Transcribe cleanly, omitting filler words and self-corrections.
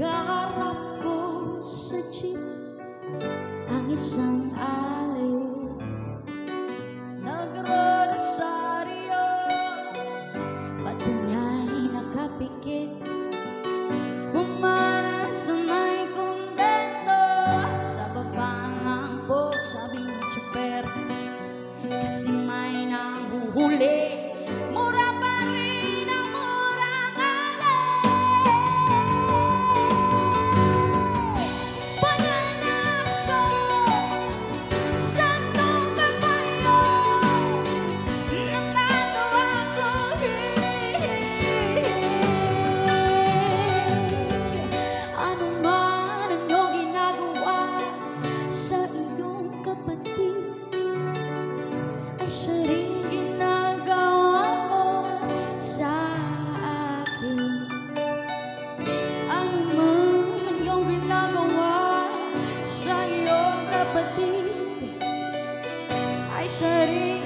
Kaharap ko sa jeep ang isang alley, nagro-rosaryo, mata niya'y nakapikit, pumana sa may kumbento. Sa baba ng boat, sabi ng tsuper, kasi may nahuhuli, mura pa rin ang murang alay. Pananaso sa nung kapayo, natatawa ko, ano man ang iyong ginagawa sa iyong kapatid, ay siya rin ginagawa mo sa akin. Ano man ang iyong ginagawa sa iyong kapatid, ay siya rin